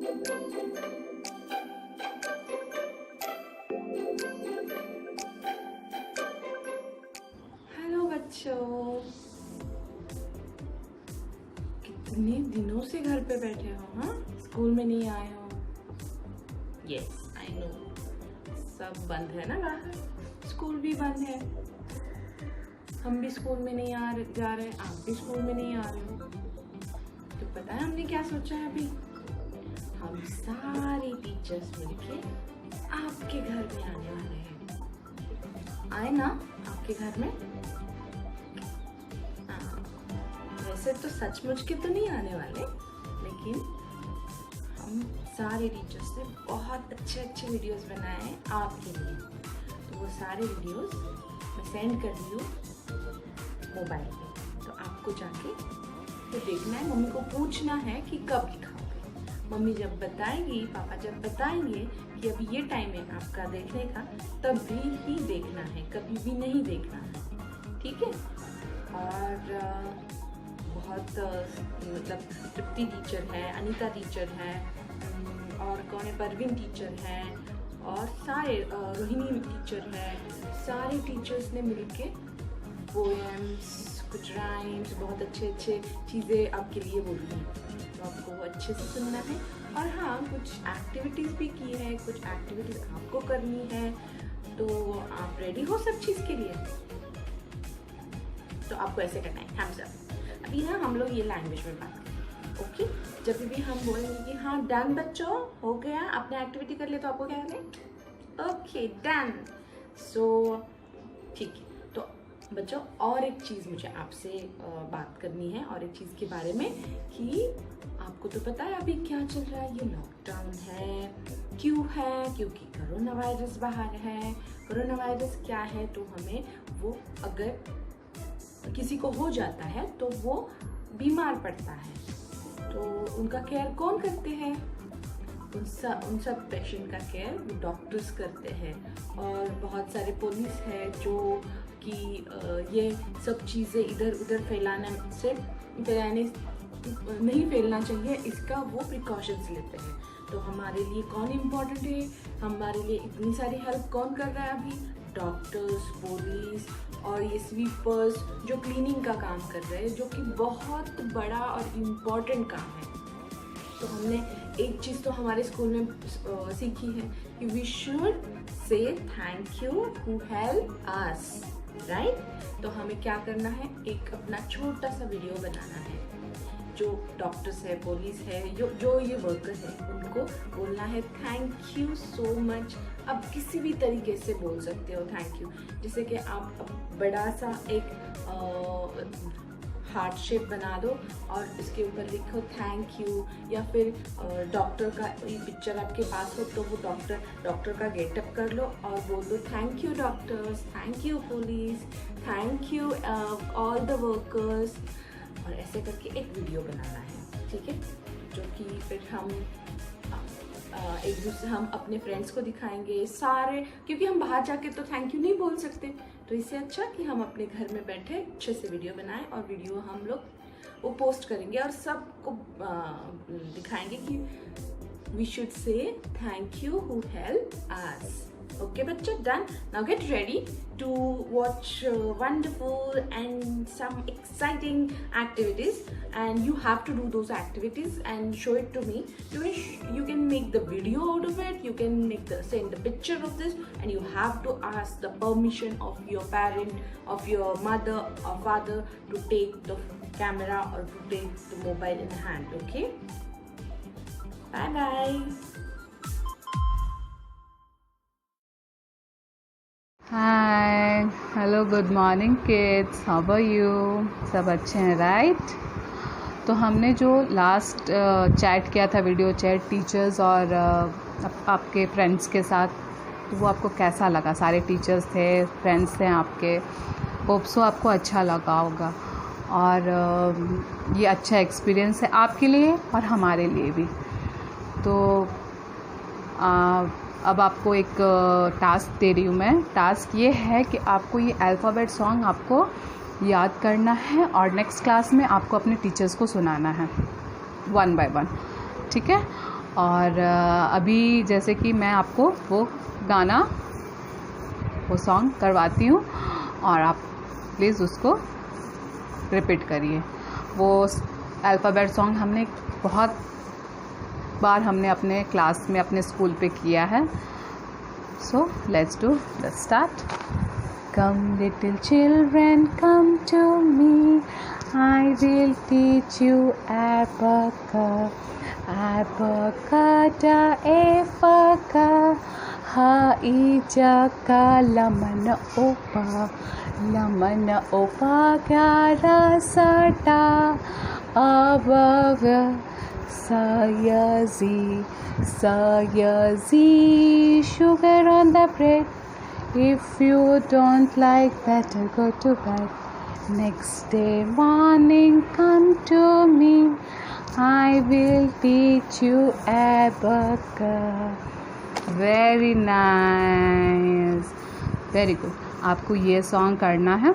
Hello बच्चों, कितने दिनों से घर पे बैठे हो? हाँ, स्कूल में नहीं आए हो? यस आई नो, सब बंद है ना बाहर, स्कूल भी बंद है, हम भी स्कूल में नहीं जा रहे, आप भी स्कूल में नहीं आ रहे हो। तो पता है हमने क्या सोचा है अभी? हम सारे टीचर्स मिलके आपके घर में आने वाले हैं। आए ना आपके घर में? वैसे तो सचमुच के तो नहीं आने वाले, लेकिन हम सारे टीचर्स ने बहुत अच्छे अच्छे वीडियोस बनाए हैं आपके लिए। तो वो सारे वीडियोस मैं सेंड कर रही हूँ मोबाइल पे, तो आपको जाके तो देखना है, मम्मी को पूछना है कि कब दिखाओगे। मम्मी जब बताएंगी, पापा जब बताएंगे कि अभी ये टाइम है आपका देखने का, तभी ही देखना है, कभी भी नहीं देखना है, ठीक है? और बहुत मतलब तृप्ति टीचर है, अनीता टीचर है, और कौन है, परवीन टीचर है, और सारे रोहिणी टीचर है, सारे टीचर्स ने मिलके पोएम्स, कुछ राइम्स, बहुत अच्छे अच्छे चीज़ें आपके लिए बोली हैं, तो आपको अच्छे से सुनना है। और हाँ, कुछ एक्टिविटीज़ भी की है, कुछ एक्टिविटीज़ आपको करनी है, तो आप रेडी हो सब चीज़ के लिए? तो आपको ऐसे करना है, थम्स अप। अभी ना हम लोग ये लैंग्वेज में बात करें, ओके? जब भी हम बोलेंगे कि हाँ डन बच्चों, हो गया, आपने एक्टिविटी कर लिया, तो आपको क्या करना है? Okay done. सो ठीक है, तो बच्चों और एक चीज़ मुझे आपसे बात करनी है, और एक चीज़ के बारे में कि आपको तो पता है अभी क्या चल रहा है, ये लॉकडाउन है। क्यों है? क्योंकि कोरोना वायरस बाहर है। कोरोना वायरस क्या है? तो हमें वो अगर किसी को हो जाता है तो वो बीमार पड़ता है, तो उनका केयर कौन करते हैं? उन सब पेशेंट का केयर डॉक्टर्स करते हैं, और बहुत सारे पुलिस है जो कि ये सब चीज़ें इधर उधर नहीं फैलना चाहिए, इसका वो प्रिकॉशंस लेते हैं। तो हमारे लिए कौन इम्पोर्टेंट है? हमारे लिए इतनी सारी हेल्प कौन कर रहा है अभी? डॉक्टर्स, पुलिस, और ये स्वीपर्स जो क्लीनिंग का काम कर रहे हैं, जो कि बहुत बड़ा और इम्पॉर्टेंट काम है। तो हमने एक चीज़ तो हमारे स्कूल में सीखी है कि we should say thank you who help us, right? तो हमें क्या करना है, एक अपना छोटा सा वीडियो बनाना है। जो डॉक्टर्स है, पुलिस है, जो ये वर्कर है, उनको बोलना है थैंक यू सो मच। अब किसी भी तरीके से बोल सकते हो थैंक यू, जैसे कि आप बड़ा सा एक हार्ट शेप बना दो और उसके ऊपर लिखो थैंक यू, या फिर डॉक्टर का ये पिक्चर आपके पास हो तो वो डॉक्टर का गेटअप कर लो और बोल दो thank you doctors, thank you police, thank you all the workers, और ऐसे करके एक वीडियो बनाना है, ठीक है? जो कि फिर हम एक दूसरे हम अपने फ्रेंड्स को दिखाएंगे सारे, क्योंकि हम बाहर जाके तो थैंक यू नहीं बोल सकते, तो इससे अच्छा कि हम अपने घर में बैठे अच्छे से वीडियो बनाएं, और वीडियो हम लोग वो पोस्ट करेंगे और सबको दिखाएंगे कि we should say thank you who help us. Okay बच्चों, done. Now get ready to watch wonderful and some exciting activities, and you have to do those activities and show it to me. You can make the video out of it, you can send the picture of this, and you have to ask the permission of your parent, of your mother or father to take the camera or to take the mobile in the hand, okay? Bye bye. Hi, hello, good morning kids, how are you? सब अच्छे हैं, right? तो हमने जो last chat किया था, video chat teachers और आपके फ्रेंड्स के साथ, तो वो आपको कैसा लगा? सारे टीचर्स थे, फ्रेंड्स थे आपके, होप सो आपको अच्छा लगा होगा, और ये अच्छा एक्सपीरियंस है आपके लिए और हमारे लिए भी। तो अब आपको एक टास्क दे रही हूँ मैं। टास्क ये है कि आपको ये अल्फ़ाबेट सॉन्ग आपको याद करना है और नेक्स्ट क्लास में आपको अपने टीचर्स को सुनाना है 1 by 1, ठीक है? और अभी जैसे कि मैं आपको वो गाना, वो सॉन्ग करवाती हूँ और आप प्लीज़ उसको रिपीट करिए। वो अल्फ़ाबेट सॉन्ग हमने बहुत बार हमने अपने क्लास में, अपने स्कूल पे किया है। So let's do the start. Come little children, come to me, I will teach you abacus. Abacada, efaka, ha ijaka, lamana opa, gara sata, abaga, sayazi, sugar on the bread. If you don't like, better go to bed. Next day morning, come to me, I will teach you abacus. Very nice, very good. आपको ये song करना है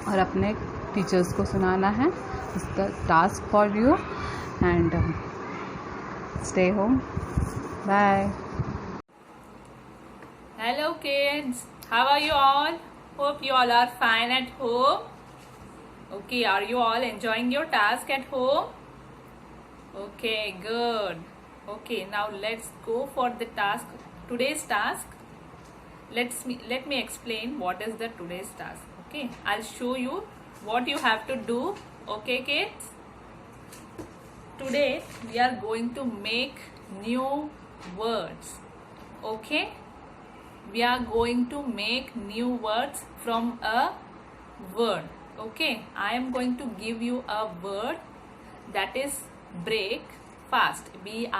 और अपने teachers को सुनाना है. It's the task for you and stay home. Bye. Hello kids, how are you all? Hope you all are fine at home. Okay, are you all enjoying your task at home? Okay, good. Okay, now let's go for the task. Today's task. Let me explain what is the today's task. Okay, I'll show you what you have to do. Okay kids? Today we are going to make new words. Okay? We are going to make new words from a word. Okay, I am going to give you a word that is break fast. BREAK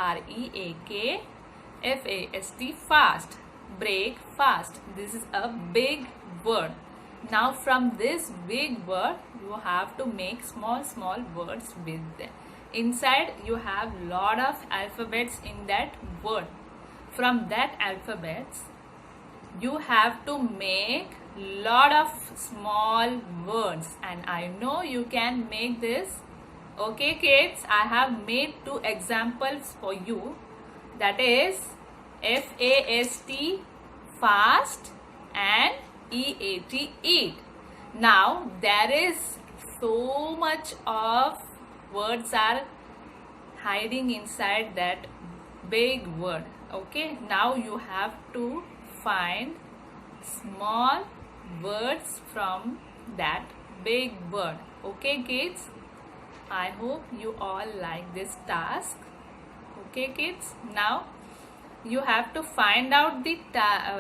fast. Break fast. This is a big word. Now from this big word you have to make small words with them. Inside you have lot of alphabets in that word. From that alphabets you have to make lot of small words, and I know you can make this. Okay kids, I have made 2 examples for you. That is FAST fast and EAT eat. Now there is so much of words are hiding inside that big word. Okay, now you have to find small words from that big word. Okay kids, I hope you all like this task. Okay kids, now you have to find out the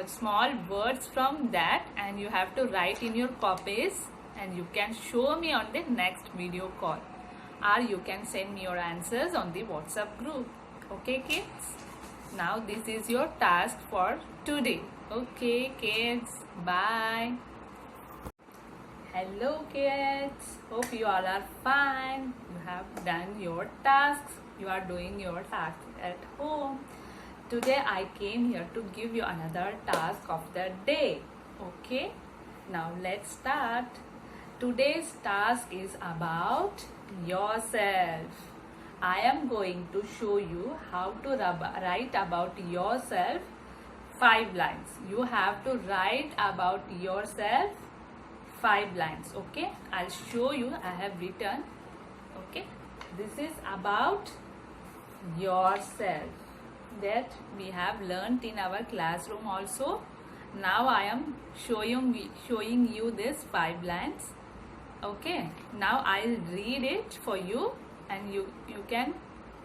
small words from that, and you have to write in your copies, and you can show me on the next video call, or you can send me your answers on the WhatsApp group. Okay kids, now this is your task for today. Okay kids, bye. Hello kids, hope you all are fine. You have done your tasks. You are doing your tasks at home. Today I came here to give you another task of the day. Okay, now let's start. Today's task is about yourself. I am going to show you how to write about yourself 5 lines. You have to write about yourself 5 lines. Okay, I'll show you. I have written. Okay, this is about yourself that we have learnt in our classroom also. Now I am showing you this 5 lines. Okay, now I'll read it for you, and you can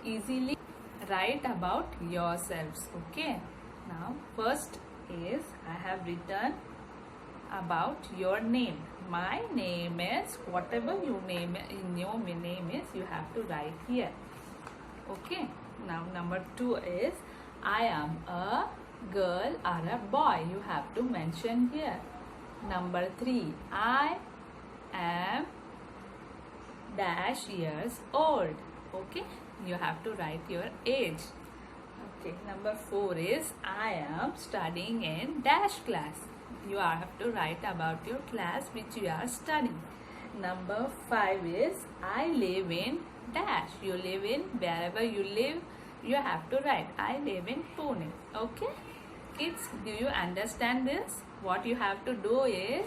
easily write about yourselves. Okay, now first is I have written about your name. My name is, whatever your name is, you have to write here. Okay, now number 2 is I am a girl or a boy. You have to mention here. Number 3, I am dash years old. Okay, you have to write your age. Okay, number 4 is I am studying in dash class. You have to write about your class which you are studying. Number 5 is I live in dash. You live in, wherever you live, you have to write I live in Pune. Okay, kids, do you understand this? What you have to do is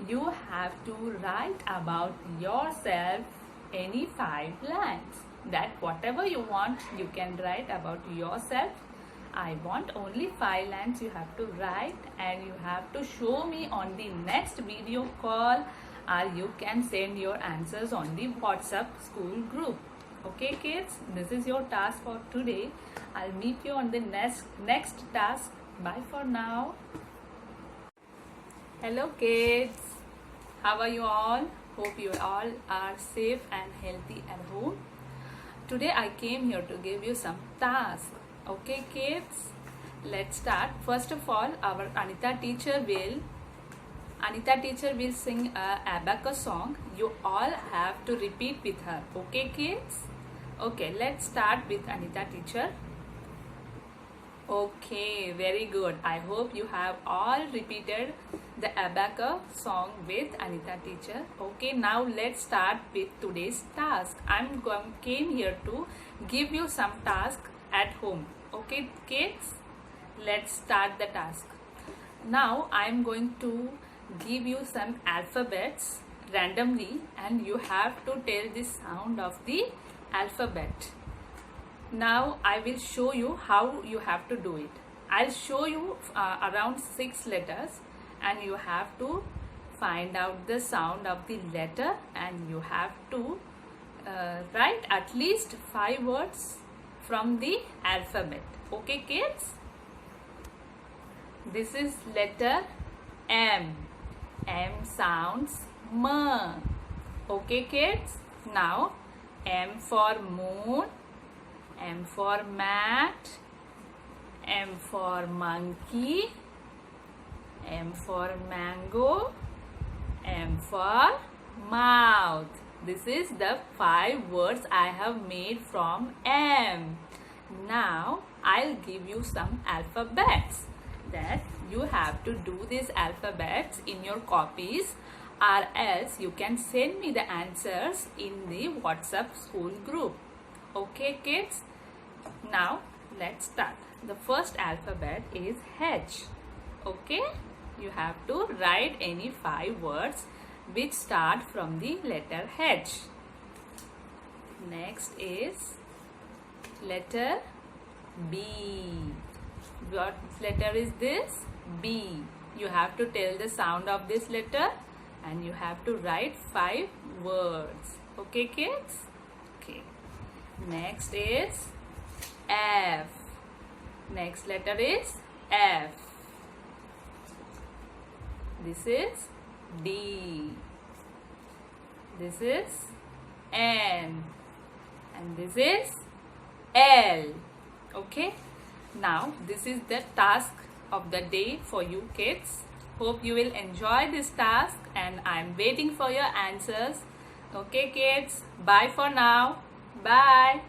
you have to write about yourself any 5 lines. That whatever you want, you can write about yourself. I want only 5 lines you have to write, and you have to show me on the next video call, or you can send your answers on the WhatsApp school group. Okay kids, this is your task for today. I'll meet you on the next task. Bye for now. Hello kids, how are you all? Hope you all are safe and healthy at home. Today I came here to give you some tasks. Okay kids, let's start. First of all, our Anita teacher will sing a abacus song. You all have to repeat with her. Okay kids? Okay, let's start with Anita teacher. Okay, very good. I hope you have all repeated the abacus song with Anita teacher. Okay, now let's start with today's task. Came here to give you some task at home. Okay kids, let's start the task. Now I'm going to give you some alphabets randomly, and you have to tell the sound of the alphabet. Now I will show you how you have to do it. I'll show you around 6 letters, and you have to find out the sound of the letter, and you have to write at least 5 words from the alphabet. Okay kids? This is letter M. M sounds M. Okay kids? Now M for moon, M for mat, M for monkey, M for mango, M for mouth. This is the 5 words I have made from M. Now I'll give you some alphabets that you have to do these alphabets in your copies, or else you can send me the answers in the WhatsApp school group. Okay kids? Now let's start. The first alphabet is H. Okay? You have to write any 5 words which start from the letter H. Next is letter B. What letter is this? B. You have to tell the sound of this letter, and you have to write 5 words. Okay kids? Okay. Next is F. Next letter is F. This is D. This is N. And this is L. Okay? Now this is the task of the day for you kids. Hope you will enjoy this task, and I am waiting for your answers. Okay kids? Bye for now. Bye.